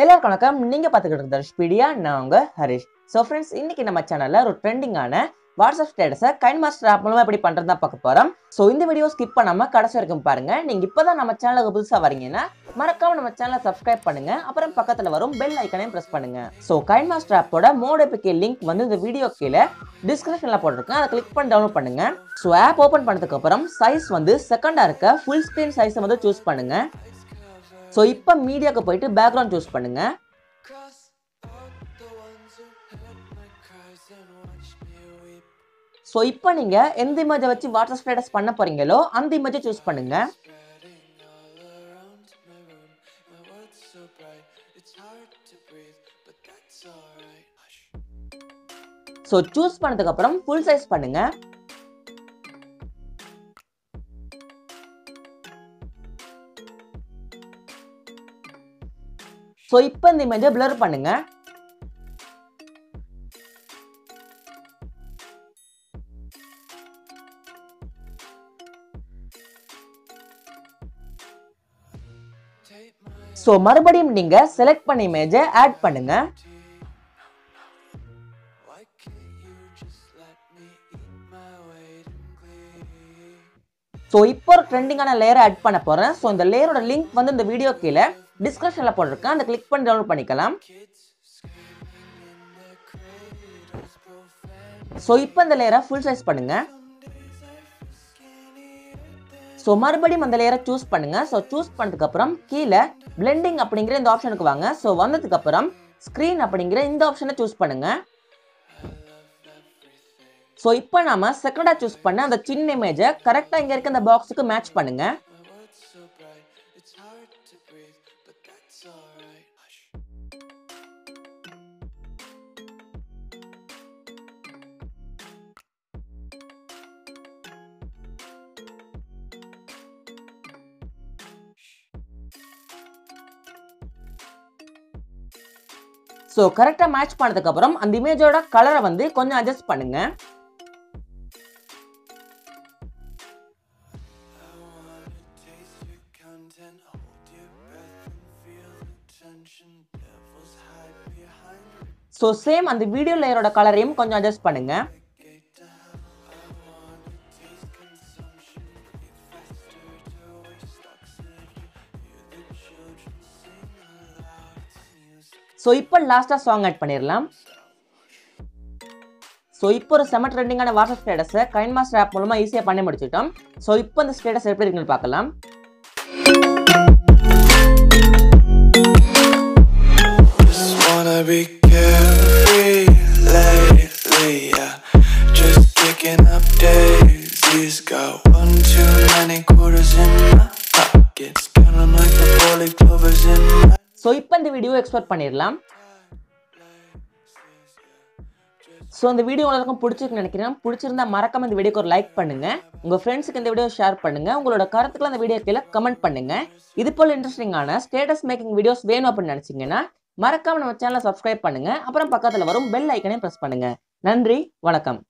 எல்லாருக்கும் வணக்கம். நீங்க பாத்துக்கிட்டு இருந்த ஸ்பீடியா, நான் உங்க ஹரிஷ். ஸோ ஃப்ரெண்ட்ஸ், இன்னைக்கு நம்ம சேனல்ல ஒரு ட்ரெண்டிங்கான வாட்ஸ்அப் ஸ்டேட்டஸை கைன்மாஸ்டர் ஆப் மூலமா எப்படி பண்றதா பார்க்க போறோம். ஸோ இந்த வீடியோ ஸ்கிப் பண்ணாம கடைசி வரைக்கும் பாருங்க. நீங்க இப்பதான் நம்ம சேனலுக்கு புதுசா வரீங்கன்னா மறக்காம நம்ம சேனலை சப்ஸ்கிரைப் பண்ணுங்க. அப்புறம் பக்கத்துல வரும் பெல் ஐக்கனையும் பிரஸ் பண்ணுங்க. ஸோ கைன்மாஸ்டர் ஆப்போட மோட் APK லிங்க் வந்து இந்த வீடியோ கீழே டிஸ்கிரிப்ஷன்ல போட்டிருக்கேன். அதை கிளிக் பண்ணி டவுன்லோட் பண்ணுங்க. ஸோ ஆப் ஓபன் பண்ணதுக்கு அப்புறம் சைஸ் வந்து செகண்டா இருக்க ஃபுல் ஸ்கிரீன் சைஸை வந்து சூஸ் பண்ணுங்க. ஸோ இப்போ மீடியாவுக்கு போயிட்டு பேக்ரவுண்ட் சூஸ் பண்ணுங்க. ஸோ இப்போ நீங்க எந்த இமேஜை வச்சு வாட்ஸ்அப் ஸ்டேட்டஸ் பண்ண போறீங்களோ அந்த இமேஜை சூஸ் பண்ணுங்க. ஸோ சூஸ் பண்ணதுக்கு அப்புறம் ஃபுல் சைஸ் பண்ணுங்க. ஸோ இப்போ இந்த இமேஜை பிளர் பண்ணுங்க. ஸோ மறுபடியும் நீங்க செலக்ட் பண்ண இமேஜை ஆட் பண்ணுங்க. ஸோ இப்போ ஒரு ட்ரெண்டிங்கான லேயரை ஆட் பண்ண போறேன். ஸோ இந்த லேயரோட லிங்க் வந்து இந்த வீடியோ கீழே டிஸ்கிரிப்ஷன்ல போட்டிருக்கேன். அதை கிளிக் பண்ணி டவுன்லோட் பண்ணிக்கலாம். ஸோ இப்போ இந்த லேயரை ஃபுல் சைஸ் பண்ணுங்க. ஸோ மறுபடியும் அந்த லேயரை சூஸ் பண்ணுங்க. ஸோ சூஸ் பண்ணதுக்கு அப்புறம் கீழே பிளெண்டிங் அப்படிங்கிற இந்த ஆப்ஷனுக்கு வாங்க. ஸோ வந்ததுக்கு அப்புறம் ஸ்கிரீன் அப்படிங்கிற இந்த ஆப்ஷனை சூஸ் பண்ணுங்க. ஸோ இப்போ நாம செகண்டா சூஸ் பண்ண அந்த சின்ன இமேஜை கரெக்டா இங்க இருக்க இந்த பாக்ஸுக்கு மேட்ச் பண்ணுங்க. ஸோ கரெக்டா மேட்ச் பண்ணதுக்கு அப்புறம் அந்த இமேஜோட கலரை வந்து கொஞ்சம் அட்ஜஸ்ட் பண்ணுங்க. ஸோ சேம் அந்த வீடியோ லேயரோட கலரையும் கொஞ்சம் அட்ஜஸ்ட் பண்ணுங்க. ஸோ இப்போ லாஸ்டா சாங் ஆட் பண்ணிடலாம். ஸோ இப்போ ஒரு செம ட்ரெண்டிங்கான வாட்ஸ்அப் ஸ்டேட்டஸை கைன்மாஸ்டர் ஆப் மூலமா ஈஸியாக பண்ணி முடிச்சிட்டோம். ஸோ இப்போ இந்த ஸ்டேட்டஸ் எப்படி இருக்குன்னு பார்க்கலாம். ஸோ இப்போ இந்த வீடியோ எக்ஸ்போர்ட் பண்ணிடலாம். ஸோ இந்த வீடியோ எல்லாருக்கும் பிடிச்சிருக்குன்னு நினைக்கிறேன். பிடிச்சிருந்தா மறக்காம இந்த வீடியோக்கு ஒரு லைக் பண்ணுங்க. உங்க ஃப்ரெண்ட்ஸுக்கு இந்த வீடியோ ஷேர் பண்ணுங்க. உங்களோட கருத்துக்களை இந்த வீடியோ கீழே கமெண்ட் பண்ணுங்க. இது போல இன்ட்ரெஸ்டிங்கான ஸ்டேட்டஸ் மேக்கிங் வீடியோஸ் வேணும் அப்படின்னு நினைச்சீங்கன்னா மறக்காம நம்ம சேனலை சப்ஸ்கிரைப் பண்ணுங்க. அப்புறம் பக்கத்துல வரும் பெல் ஐக்கனையும் பிரஸ் பண்ணுங்க. நன்றி, வணக்கம்.